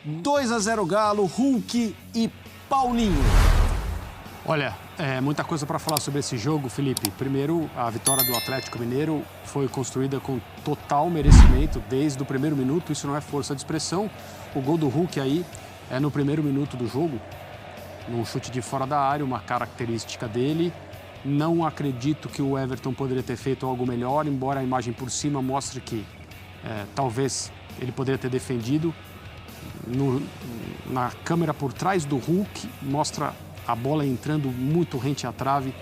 2-0 Galo, Hulk e Paulinho. Olha, muita coisa para falar sobre esse jogo, Felipe. Primeiro, a vitória do Atlético Mineiro foi construída com total merecimento desde o primeiro minuto. Isso não é força de expressão. O gol do Hulk aí é no primeiro minuto do jogo, num chute de fora da área, uma característica dele. Não acredito que o Everton poderia ter feito algo melhor, embora a imagem por cima mostre que talvez ele poderia ter defendido. Na câmera por trás do Hulk, mostra a bola entrando muito rente à trave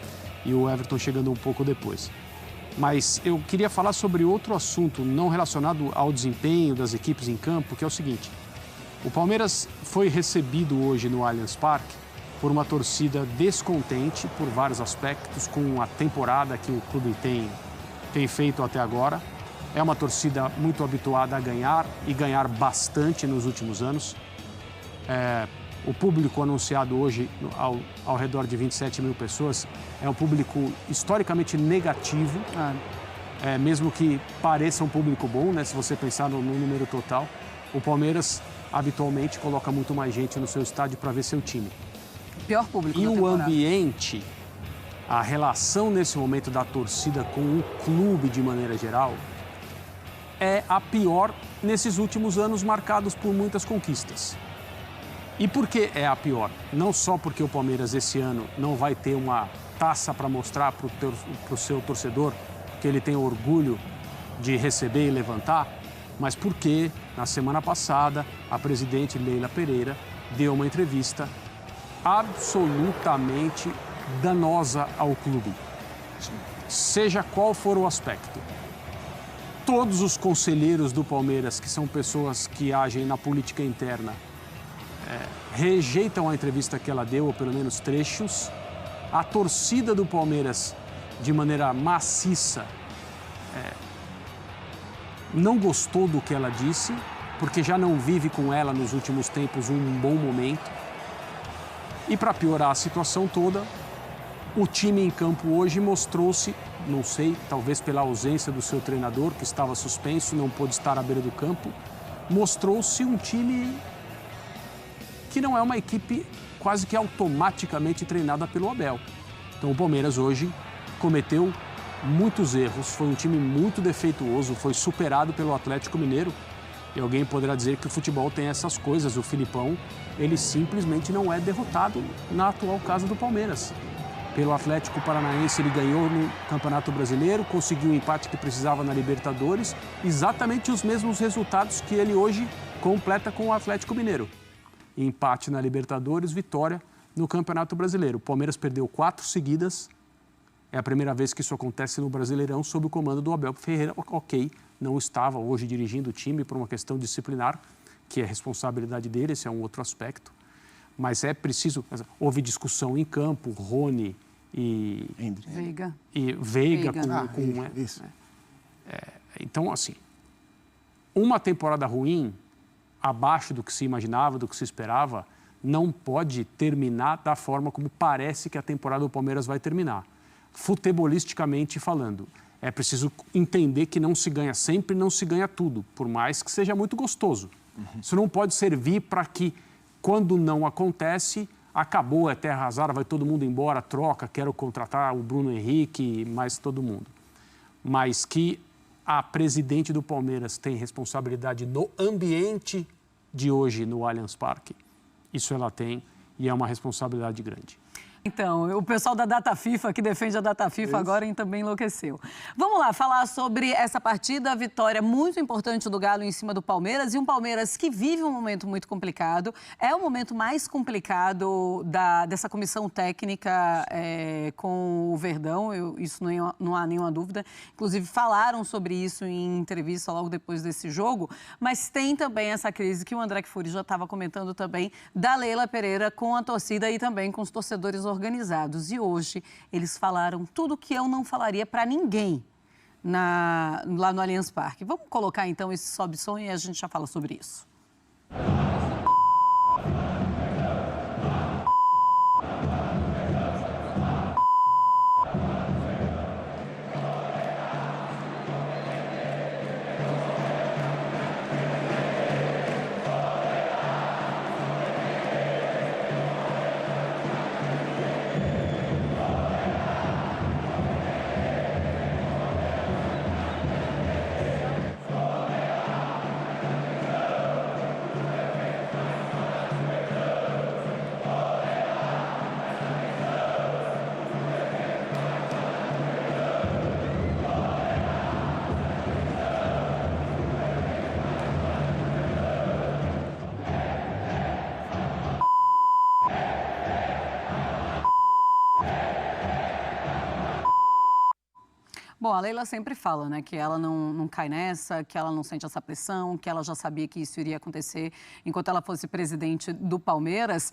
e o Everton chegando um pouco depois. Mas eu queria falar sobre outro assunto não relacionado ao desempenho das equipes em campo, que é o seguinte. O Palmeiras foi recebido hoje no Allianz Parque por uma torcida descontente por vários aspectos com a temporada que o clube tem feito até agora. É uma torcida muito habituada a ganhar e ganhar bastante nos últimos anos. O público anunciado hoje, ao redor de 27 mil pessoas, é um público historicamente negativo, mesmo que pareça um público bom, né? Se você pensar no número total. O Palmeiras habitualmente coloca muito mais gente no seu estádio para ver seu time. Pior público E da o temporada. ambiente, a relação nesse momento da torcida com o clube de maneira geral, é a pior nesses últimos anos marcados por muitas conquistas. E por que é a pior? Não só porque o Palmeiras esse ano não vai ter uma taça para mostrar para o seu torcedor que ele tem orgulho de receber e levantar, mas porque na semana passada a presidente Leila Pereira deu uma entrevista absolutamente danosa ao clube, seja qual for o aspecto. Todos os conselheiros do Palmeiras, que são pessoas que agem na política interna, rejeitam a entrevista que ela deu, ou pelo menos trechos. A torcida do Palmeiras, de maneira maciça, não gostou do que ela disse, porque já não vive com ela nos últimos tempos um bom momento. E para piorar a situação toda, o time em campo hoje mostrou-se, não sei, talvez pela ausência do seu treinador, que estava suspenso, não pôde estar à beira do campo, mostrou-se um time que não é uma equipe quase que automaticamente treinada pelo Abel. Então o Palmeiras hoje cometeu muitos erros, foi um time muito defeituoso, foi superado pelo Atlético Mineiro. E alguém poderá dizer que o futebol tem essas coisas. O Filipão, ele simplesmente não é derrotado na atual casa do Palmeiras. Pelo Atlético Paranaense, ele ganhou no Campeonato Brasileiro, conseguiu o empate que precisava na Libertadores, exatamente os mesmos resultados que ele hoje completa com o Atlético Mineiro. Empate na Libertadores, vitória no Campeonato Brasileiro. O Palmeiras perdeu 4 seguidas. É a primeira vez que isso acontece no Brasileirão sob o comando do Abel Ferreira. Ok, não estava hoje dirigindo o time por uma questão disciplinar, que é responsabilidade dele, esse é um outro aspecto. Mas é preciso... Houve discussão em campo, Rony e... Veiga. Então, assim, uma temporada ruim, abaixo do que se imaginava, do que se esperava, não pode terminar da forma como parece que a temporada do Palmeiras vai terminar. Futebolisticamente falando, é preciso entender que não se ganha sempre, não se ganha tudo, por mais que seja muito gostoso. Isso não pode servir para que, quando não acontece, acabou, é terra arrasada, vai todo mundo embora, troca, quero contratar o Bruno Henrique, mais todo mundo. Mas que a presidente do Palmeiras tem responsabilidade no ambiente de hoje no Allianz Parque. Isso ela tem e é uma responsabilidade grande. Então, o pessoal da Data FIFA, que defende a Data FIFA agora, também enlouqueceu. Vamos lá, falar sobre essa partida, a vitória muito importante do Galo em cima do Palmeiras, e um Palmeiras que vive um momento muito complicado. É o momento mais complicado dessa comissão técnica com o Verdão, isso não há nenhuma dúvida. Inclusive, falaram sobre isso em entrevista logo depois desse jogo, mas tem também essa crise que o André Kfouri já estava comentando também, da Leila Pereira com a torcida e também com os torcedores organizados. E hoje eles falaram tudo que eu não falaria para ninguém lá no Allianz Parque. Vamos colocar então esse sobe-som e a gente já fala sobre isso. Bom, a Leila sempre fala, né, que ela não cai nessa, que ela não sente essa pressão, que ela já sabia que isso iria acontecer enquanto ela fosse presidente do Palmeiras.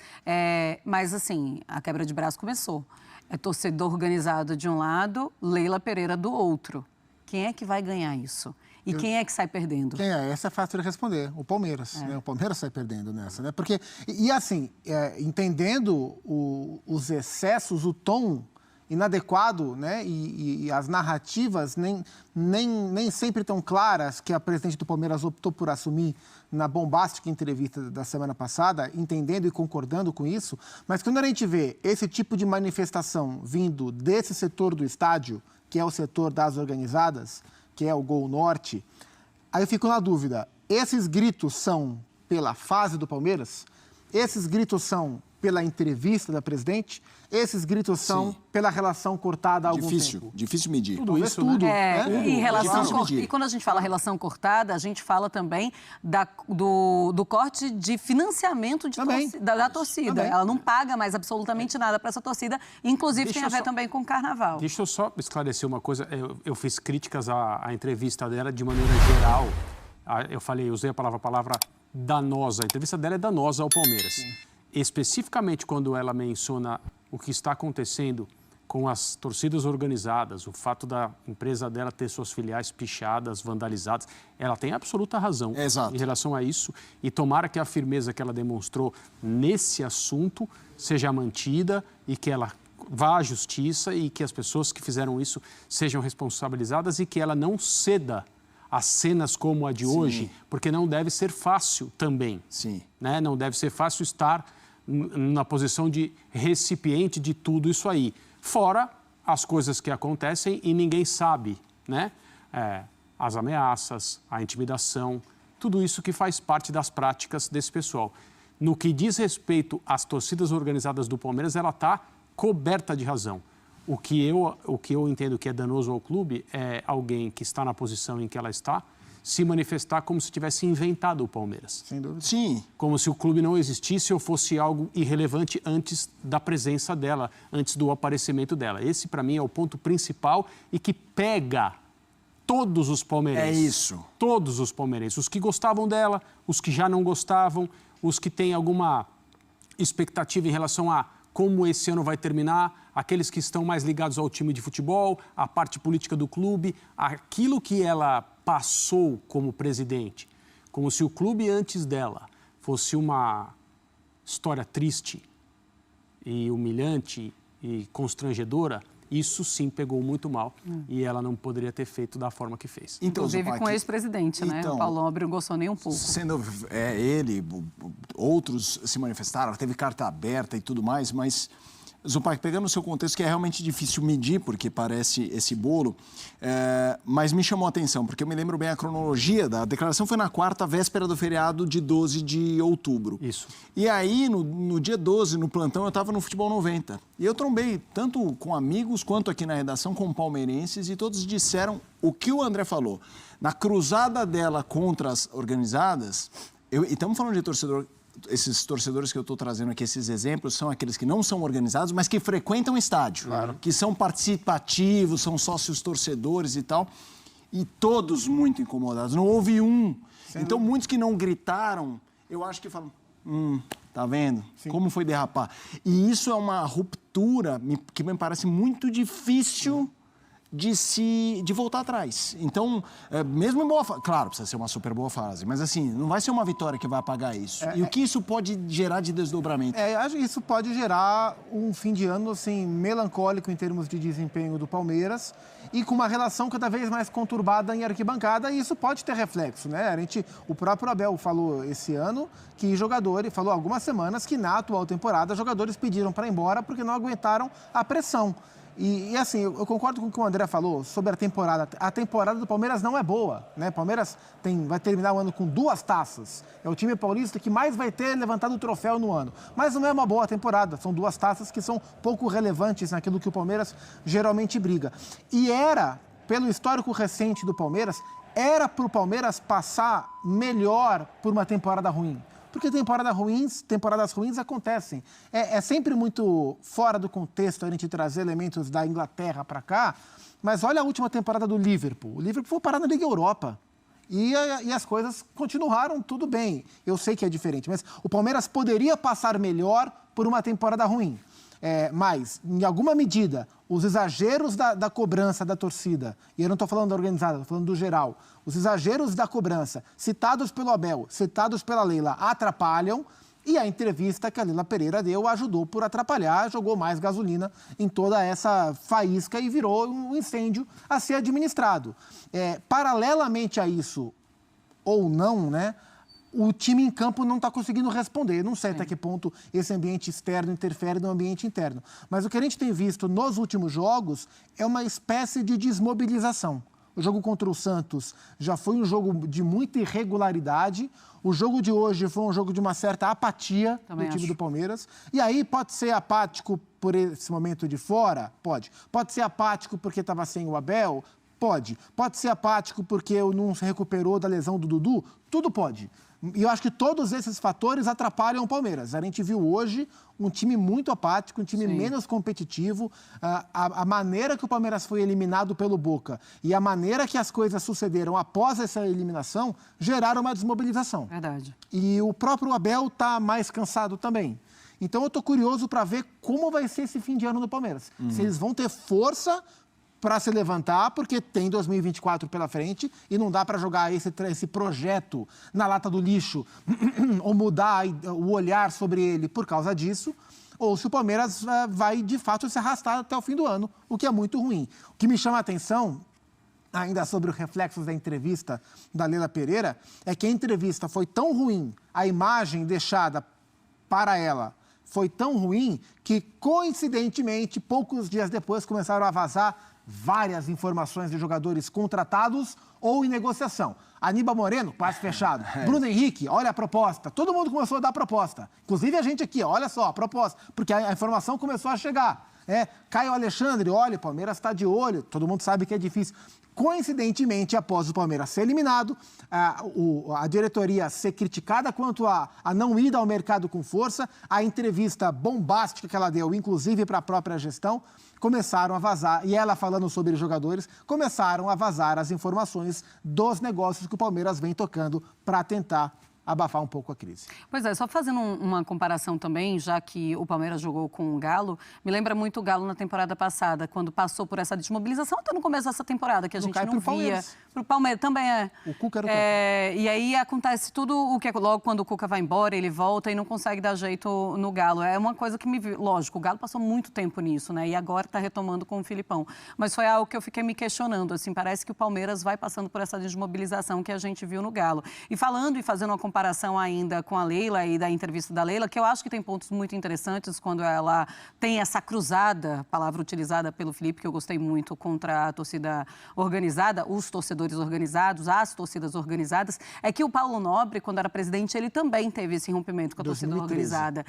Mas, assim, a quebra de braço começou. É torcedor organizado de um lado, Leila Pereira do outro. Quem é que vai ganhar isso? E quem é que sai perdendo? Quem é? Essa é fácil de responder. O Palmeiras. Né? O Palmeiras sai perdendo nessa, né? Porque, assim, entendendo os excessos, o tom inadequado, né? E as narrativas nem sempre tão claras que a presidente do Palmeiras optou por assumir na bombástica entrevista da semana passada, entendendo e concordando com isso, mas quando a gente vê esse tipo de manifestação vindo desse setor do estádio, que é o setor das organizadas, que é o Gol Norte, aí eu fico na dúvida, esses gritos são pela fase do Palmeiras? Esses gritos são pela entrevista da presidente? Esses gritos são pela relação cortada há algum tempo? Difícil medir. Tudo isso, tudo. E quando a gente fala relação cortada, a gente fala também do corte de financiamento da torcida. Também. Ela não paga mais absolutamente nada para essa torcida, inclusive tem a ver também com o carnaval. Deixa eu só esclarecer uma coisa. Eu fiz críticas à entrevista dela de maneira geral. Usei a palavra danosa. A entrevista dela é danosa ao Palmeiras. Sim. Especificamente quando ela menciona o que está acontecendo com as torcidas organizadas, o fato da empresa dela ter suas filiais pichadas, vandalizadas, ela tem absoluta razão em relação a isso. E tomara que a firmeza que ela demonstrou nesse assunto seja mantida e que ela vá à justiça e que as pessoas que fizeram isso sejam responsabilizadas e que ela não ceda a cenas como a de hoje, porque não deve ser fácil também. Sim. Né? Não deve ser fácil estar na posição de recipiente de tudo isso aí. Fora as coisas que acontecem e ninguém sabe, né? As ameaças, a intimidação, tudo isso que faz parte das práticas desse pessoal. No que diz respeito às torcidas organizadas do Palmeiras, ela está coberta de razão. O que eu entendo que é danoso ao clube é alguém que está na posição em que ela está se manifestar como se tivesse inventado o Palmeiras. Sem dúvida. Sim. Como se o clube não existisse ou fosse algo irrelevante antes da presença dela, antes do aparecimento dela. Esse, para mim, é o ponto principal e que pega todos os palmeirenses. É isso. Todos os palmeirenses. Os que gostavam dela, os que já não gostavam, os que têm alguma expectativa em relação a como esse ano vai terminar, aqueles que estão mais ligados ao time de futebol, a parte política do clube, aquilo que ela passou como presidente, como se o clube antes dela fosse uma história triste e humilhante e constrangedora, isso sim pegou muito mal e ela não poderia ter feito da forma que fez. Então, inclusive com o ex-presidente, né? O Paulão não gostou nem um pouco. Sendo ele, outros se manifestaram, teve carta aberta e tudo mais, mas, Zupac, pegando o seu contexto, que é realmente difícil medir, porque parece esse bolo, mas me chamou a atenção, porque eu me lembro bem a cronologia da declaração, foi na quarta, véspera do feriado de 12 de outubro. Isso. E aí, no dia 12, no plantão, eu estava no Futebol 90. E eu trombei, tanto com amigos, quanto aqui na redação, com palmeirenses, e todos disseram o que o André falou. Na cruzada dela contra as organizadas, e estamos falando de torcedor... Esses torcedores que eu estou trazendo aqui, esses exemplos, são aqueles que não são organizados, mas que frequentam o estádio. Claro. Que são participativos, são sócios torcedores e tal. E todos muito incomodados. Não houve um. Então, muitos que não gritaram, eu acho que falam, tá vendo? Sim. Como foi derrapar? E isso é uma ruptura que me parece muito difícil de voltar atrás. Então, mesmo em boa fase, claro, precisa ser uma super boa fase, mas assim, não vai ser uma vitória que vai apagar isso. E o que isso pode gerar de desdobramento? Acho que isso pode gerar um fim de ano, assim, melancólico em termos de desempenho do Palmeiras e com uma relação cada vez mais conturbada em arquibancada, e isso pode ter reflexo, né? O próprio Abel falou esse ano que jogadores, falou há algumas semanas que na atual temporada jogadores pediram para ir embora porque não aguentaram a pressão. E assim, eu concordo com o que o André falou sobre a temporada. A temporada do Palmeiras não é boa, né? O Palmeiras vai terminar o ano com 2 taças. É o time paulista que mais vai ter levantado o troféu no ano. Mas não é uma boa temporada. São 2 taças que são pouco relevantes naquilo que o Palmeiras geralmente briga. E pelo histórico recente do Palmeiras, era para o Palmeiras passar melhor por uma temporada ruim. Porque temporadas ruins acontecem. É sempre muito fora do contexto a gente trazer elementos da Inglaterra para cá, Mas olha a última temporada do Liverpool. O Liverpool foi parar na Liga Europa. E as coisas continuaram tudo bem. Eu sei que é diferente, mas o Palmeiras poderia passar melhor por uma temporada ruim. Mas, em alguma medida, os exageros da cobrança da torcida, e eu não estou falando da organizada, estou falando do geral, os exageros da cobrança, citados pelo Abel, citados pela Leila, atrapalham, e a entrevista que a Leila Pereira deu ajudou por atrapalhar, jogou mais gasolina em toda essa faísca e virou um incêndio a ser administrado. Paralelamente a isso, ou não, né? O time em campo não está conseguindo responder. Não sei até que ponto esse ambiente externo interfere no ambiente interno. Mas o que a gente tem visto nos últimos jogos é uma espécie de desmobilização. O jogo contra o Santos já foi um jogo de muita irregularidade. O jogo de hoje foi um jogo de uma certa apatia do time do Palmeiras. E aí pode ser apático por esse momento de fora? Pode. Pode ser apático porque estava sem o Abel? Pode. Pode ser apático porque não se recuperou da lesão do Dudu? Tudo pode. E eu acho que todos esses fatores atrapalham o Palmeiras. A gente viu hoje um time muito apático, um time menos competitivo. A maneira que o Palmeiras foi eliminado pelo Boca e a maneira que as coisas sucederam após essa eliminação geraram uma desmobilização. Verdade. E o próprio Abel está mais cansado também. Então eu estou curioso para ver como vai ser esse fim de ano do Palmeiras. Se eles vão ter força para se levantar, porque tem 2024 pela frente e não dá para jogar esse projeto na lata do lixo ou mudar o olhar sobre ele por causa disso, ou se o Palmeiras vai, de fato, se arrastar até o fim do ano, o que é muito ruim. O que me chama a atenção, ainda sobre os reflexos da entrevista da Leila Pereira, é que a entrevista foi tão ruim, a imagem deixada para ela foi tão ruim, que, coincidentemente, poucos dias depois começaram a vazar várias informações de jogadores contratados ou em negociação. Aníbal Moreno, quase fechado. Bruno Henrique, olha a proposta. Todo mundo começou a dar proposta. Inclusive a gente aqui, olha só, a proposta. Porque a informação começou a chegar. Caio Alexandre, olha, o Palmeiras está de olho. Todo mundo sabe que é difícil. Coincidentemente, após o Palmeiras ser eliminado, a diretoria ser criticada quanto a não ir ao mercado com força, a entrevista bombástica que ela deu, inclusive para a própria gestão, começaram a vazar, e ela falando sobre os jogadores, começaram a vazar as informações dos negócios que o Palmeiras vem tocando para tentar abafar um pouco a crise. Pois é, só fazendo uma comparação também, já que o Palmeiras jogou com o Galo, me lembra muito o Galo na temporada passada, quando passou por essa desmobilização, até no começo dessa temporada, que a gente não via. Pro Palmeiras também O Cuca era o E aí acontece tudo o que é logo quando o Cuca vai embora, ele volta e não consegue dar jeito no Galo. É uma coisa que lógico, o Galo passou muito tempo nisso, né? E agora está retomando com o Filipão. Mas foi algo que eu fiquei me questionando, assim, parece que o Palmeiras vai passando por essa desmobilização que a gente viu no Galo. E falando e fazendo uma comparação ainda com a Leila e da entrevista da Leila, que eu acho que tem pontos muito interessantes quando ela tem essa cruzada, palavra utilizada pelo Felipe, que eu gostei muito, contra a torcida organizada, os torcedores organizados, as torcidas organizadas, é que o Paulo Nobre, quando era presidente, ele também teve esse rompimento com a torcida 2013. organizada.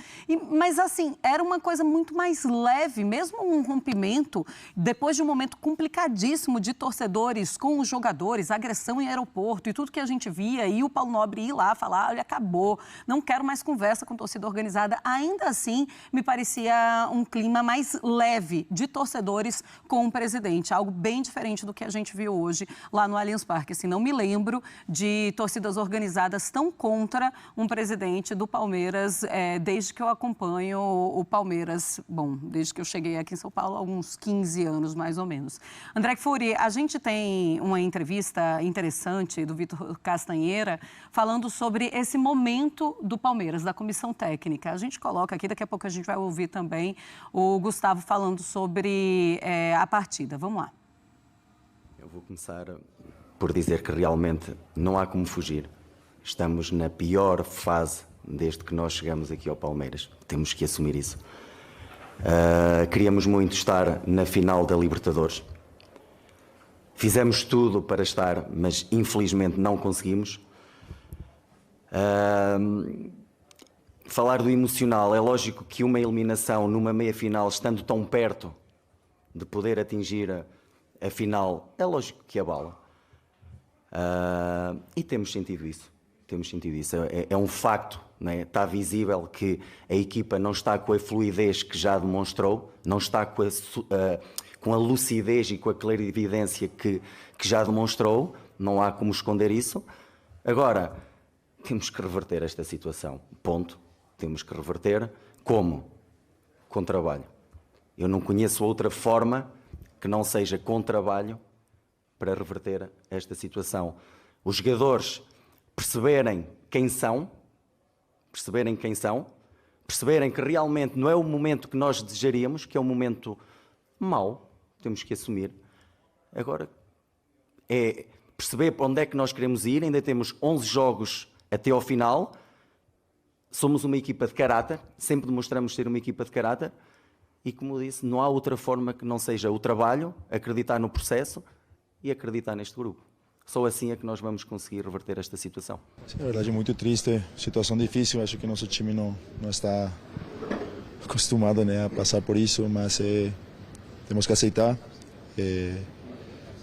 Mas, assim, era uma coisa muito mais leve, mesmo um rompimento, depois de um momento complicadíssimo de torcedores com os jogadores, agressão em aeroporto e tudo que a gente via, e o Paulo Nobre ir lá falar, olha, acabou, não quero mais conversa com torcida organizada. Ainda assim, me parecia um clima mais leve de torcedores com o presidente, algo bem diferente do que a gente viu hoje lá no Allianz Parque. Assim, não me lembro de torcidas organizadas tão contra um presidente do Palmeiras desde que eu acompanho o Palmeiras, bom, desde que eu cheguei aqui em São Paulo, há uns 15 anos, mais ou menos. André Kfouri, a gente tem uma entrevista interessante do Vitor Castanheira falando sobre esse momento do Palmeiras, da comissão técnica. A gente coloca aqui, daqui a pouco a gente vai ouvir também o Gustavo falando sobre a partida. Vamos lá. Eu vou começar por dizer que realmente não há como fugir. Estamos na pior fase desde que nós chegamos aqui ao Palmeiras. Temos que assumir isso. Queríamos muito estar na final da Libertadores. Fizemos tudo para estar, mas infelizmente não conseguimos. Falar do emocional, é lógico que uma eliminação numa meia-final, estando tão perto de poder atingir a final, é lógico que abala. E temos sentido isso. É um facto, né? Está visível que a equipa não está com a fluidez que já demonstrou, não está com com a lucidez e com a clarividência que já demonstrou, não há como esconder isso. Agora, temos que reverter esta situação, ponto. Temos que reverter. Como? Com trabalho. Eu não conheço outra forma que não seja com trabalho para reverter esta situação. Os jogadores perceberem quem são, perceberem que realmente não é o momento que nós desejaríamos, que é um momento mau, temos que assumir. Agora, é perceber para onde é que nós queremos ir, ainda temos 11 jogos até ao final, somos uma equipa de caráter, sempre demonstramos ser uma equipa de caráter, e como disse, não há outra forma que não seja o trabalho, acreditar no processo e acreditar neste grupo. Só assim é que nós vamos conseguir reverter esta situação. Sim, na verdade, muito triste, situação difícil. Acho que nosso time não está acostumado, né, a passar por isso, mas temos que aceitar,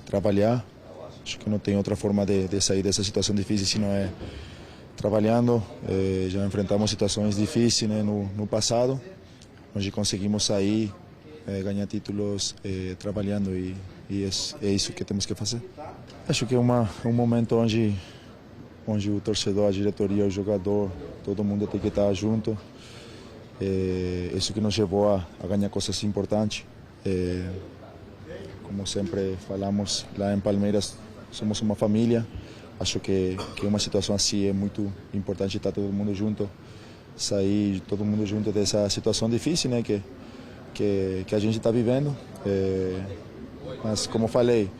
trabalhar. Acho que não tem outra forma de sair dessa situação difícil se não é trabalhando. Já enfrentamos situações difíceis, né, no passado, onde conseguimos sair, ganhar títulos trabalhando e é isso que temos que fazer. Acho que é um momento onde o torcedor, a diretoria, o jogador, todo mundo tem que estar junto. Isso que nos levou a ganhar coisas importantes. Como sempre falamos, lá em Palmeiras somos uma família. Acho que uma situação assim é muito importante estar todo mundo junto, sair todo mundo junto dessa situação difícil, né, que a gente está vivendo. Mas, como falei,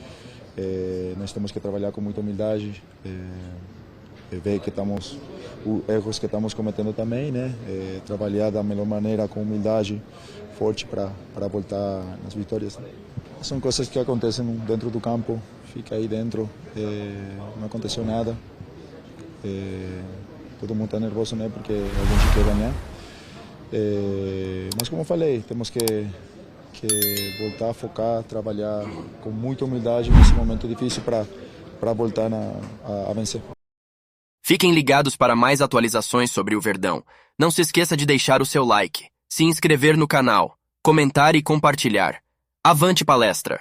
nós temos que trabalhar com muita humildade, ver que os erros que estamos cometendo também, né? Trabalhar da melhor maneira, com humildade, forte para voltar nas vitórias. Né? São coisas que acontecem dentro do campo, fica aí dentro, não aconteceu nada. Todo mundo está nervoso, né? Porque a gente quer ganhar. Mas, como falei, temos que voltar a focar, trabalhar com muita humildade nesse momento difícil para voltar a vencer. Fiquem ligados para mais atualizações sobre o Verdão. Não se esqueça de deixar o seu like, se inscrever no canal, comentar e compartilhar. Avante palestra!